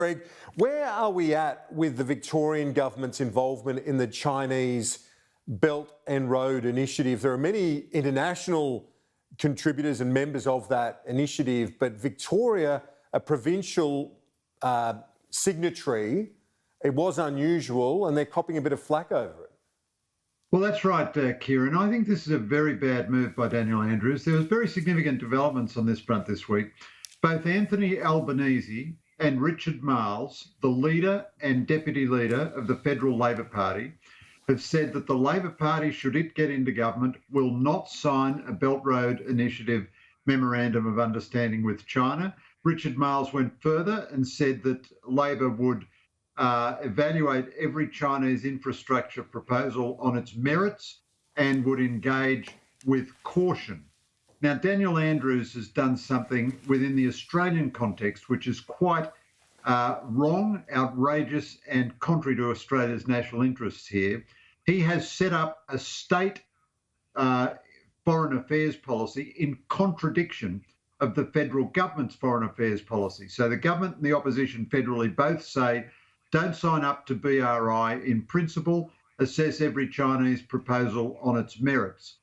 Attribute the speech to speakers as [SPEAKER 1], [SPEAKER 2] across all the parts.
[SPEAKER 1] Greg, where are we at with the Victorian government's involvement in the Chinese Belt and Road Initiative? There are many international contributors and members of that initiative, but Victoria, a provincial signatory, it was unusual, and they're copping a bit of flack over it.
[SPEAKER 2] Well, that's right, Kieran. I think this is a very bad move by Daniel Andrews. There was very significant developments on this front this week. Both Anthony Albanese and Richard Marles, the leader and deputy leader of the Federal Labor Party, have said that the Labor Party, should it get into government, will not sign a Belt Road Initiative Memorandum of Understanding with China. Richard Marles went further and said that Labor would evaluate every Chinese infrastructure proposal on its merits and would engage with caution. Now, Daniel Andrews has done something within the Australian context which is quite wrong, outrageous, and contrary to Australia's national interests here. He has set up a state foreign affairs policy in contradiction of the federal government's foreign affairs policy. So the government and the opposition federally both say, don't sign up to BRI in principle, assess every Chinese proposal on its merits.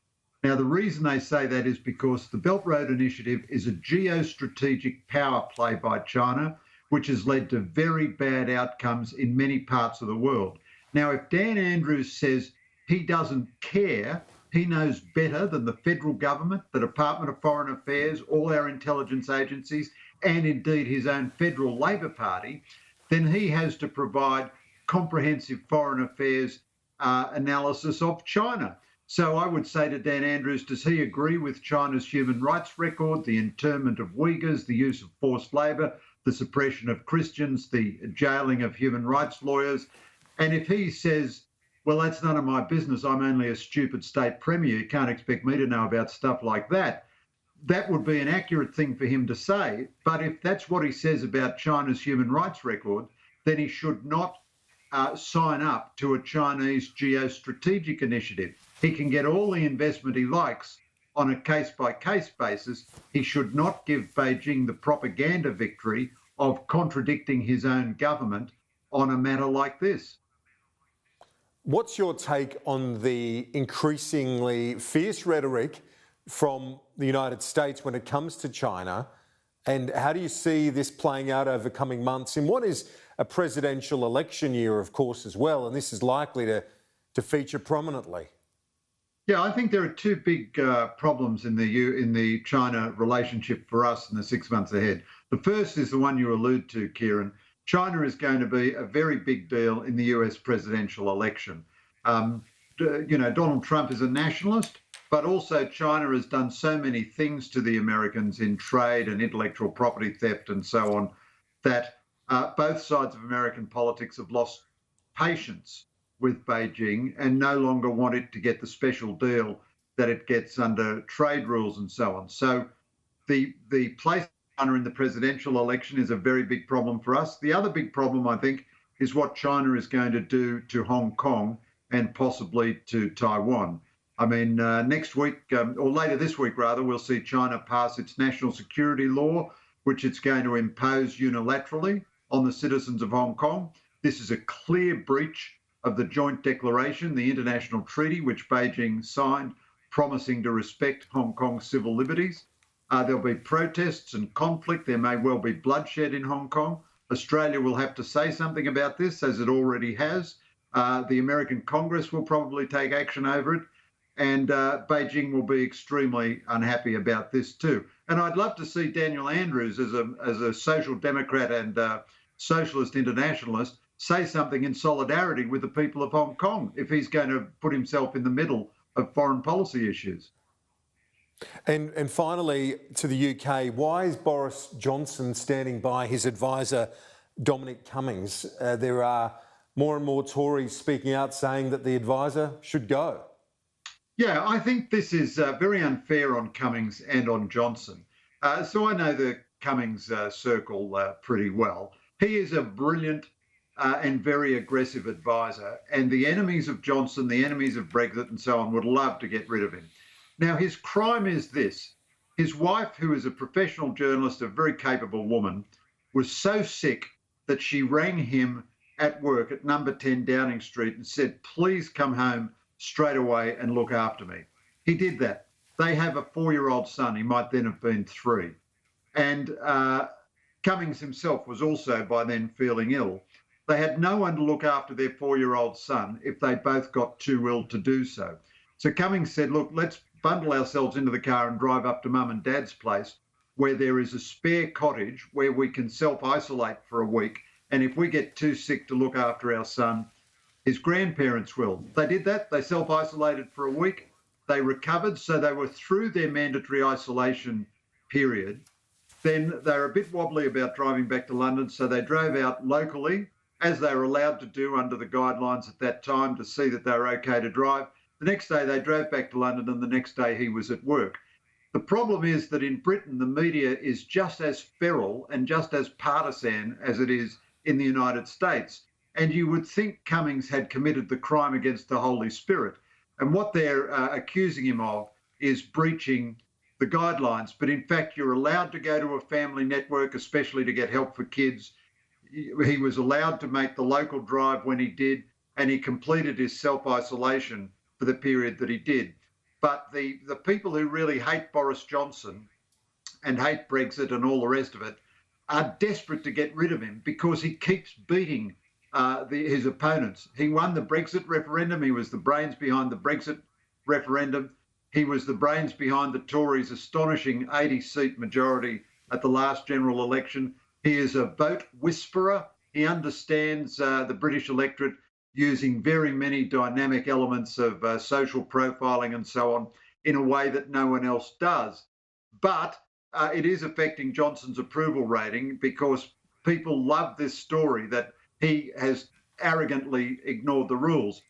[SPEAKER 2] Now, the reason they say that is because the Belt Road Initiative is a geostrategic power play by China, which has led to very bad outcomes in many parts of the world. Now, if Dan Andrews says he doesn't care, he knows better than the federal government, the Department of Foreign Affairs, all our intelligence agencies, and indeed his own Federal Labor Party, then he has to provide comprehensive foreign affairs analysis of China. So I would say to Dan Andrews, does he agree with China's human rights record, the internment of Uyghurs, the use of forced labour, the suppression of Christians, the jailing of human rights lawyers? And if he says, well, that's none of my business, I'm only a stupid state premier, you can't expect me to know about stuff like that, that would be an accurate thing for him to say. But if that's what he says about China's human rights record, then he should not sign up to a Chinese geostrategic initiative. He can get all the investment he likes on a case-by-case basis. He should not give Beijing the propaganda victory of contradicting his own government on a matter like this.
[SPEAKER 1] What's your take on the increasingly fierce rhetoric from the United States when it comes to China, and how do you see this playing out over coming months in what is a presidential election year, of course, as well, and this is likely to feature prominently?
[SPEAKER 2] Yeah, I think there are two big problems in the China relationship for us in the 6 months ahead. The first is the one you allude to, Kieran. China is going to be a very big deal in the US presidential election. Donald Trump is a nationalist, but also China has done so many things to the Americans in trade and intellectual property theft and so on that both sides of American politics have lost patience with Beijing and no longer want it to get the special deal that it gets under trade rules and so on. So the place of China in the presidential election is a very big problem for us. The other big problem, I think, is what China is going to do to Hong Kong and possibly to Taiwan. I mean, next week, or later this week rather, we'll see China pass its national security law, which it's going to impose unilaterally on the citizens of Hong Kong. This is a clear breach of the joint declaration, the international treaty which Beijing signed, promising to respect Hong Kong's civil liberties. There'll be protests and conflict. There may well be bloodshed in Hong Kong. Australia will have to say something about this, as it already has. The American Congress will probably take action over it. And Beijing will be extremely unhappy about this too. And I'd love to see Daniel Andrews, as a social democrat and socialist internationalist, say something in solidarity with the people of Hong Kong if he's going to put himself in the middle of foreign policy issues.
[SPEAKER 1] And finally, to the UK, why is Boris Johnson standing by his advisor, Dominic Cummings? There are more and more Tories speaking out saying that the advisor should go.
[SPEAKER 2] Yeah, I think this is very unfair on Cummings and on Johnson. So I know the Cummings circle pretty well. He is a brilliant and very aggressive advisor, and the enemies of Johnson, the enemies of Brexit and so on would love to get rid of him. Now, his crime is this. His wife, who is a professional journalist, a very capable woman, was so sick that she rang him at work at number 10 Downing Street and said, please come home straight away and look after me. He did that. They have a 4-year-old son. He might then have been 3. And Cummings himself was also by then feeling ill. They had no one to look after their 4-year-old son if they both got too ill to do so. So Cummings said, look, let's bundle ourselves into the car and drive up to Mum and Dad's place where there is a spare cottage where we can self-isolate for a week. And if we get too sick to look after our son, his grandparents will. They did that. They self-isolated for a week. They recovered, so they were through their mandatory isolation period. Then they were a bit wobbly about driving back to London, so they drove out locally, as they were allowed to do under the guidelines at that time, to see that they were okay to drive. The next day they drove back to London, and the next day he was at work. The problem is that in Britain, the media is just as feral and just as partisan as it is in the United States. And you would think Cummings had committed the crime against the Holy Spirit. And what they're accusing him of is breaching the guidelines. But in fact, you're allowed to go to a family network, especially to get help for kids. He was allowed to make the local drive when he did, and he completed his self-isolation for the period that he did. But the people who really hate Boris Johnson and hate Brexit and all the rest of it are desperate to get rid of him because he keeps beating his opponents. He won the Brexit referendum. He was the brains behind the Brexit referendum. He was the brains behind the Tories' astonishing 80-seat majority at the last general election. He is a vote whisperer. He understands the British electorate using very many dynamic elements of social profiling and so on in a way that no one else does. But it is affecting Johnson's approval rating because people love this story that he has arrogantly ignored the rules.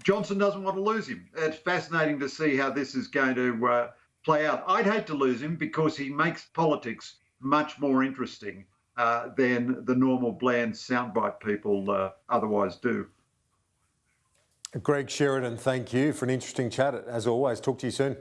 [SPEAKER 2] Johnson doesn't want to lose him. It's fascinating to see how this is going to play out. I'd hate to lose him because he makes politics much more interesting than the normal bland soundbite people otherwise do.
[SPEAKER 1] Greg Sheridan, thank you for an interesting chat. As always, talk to you soon.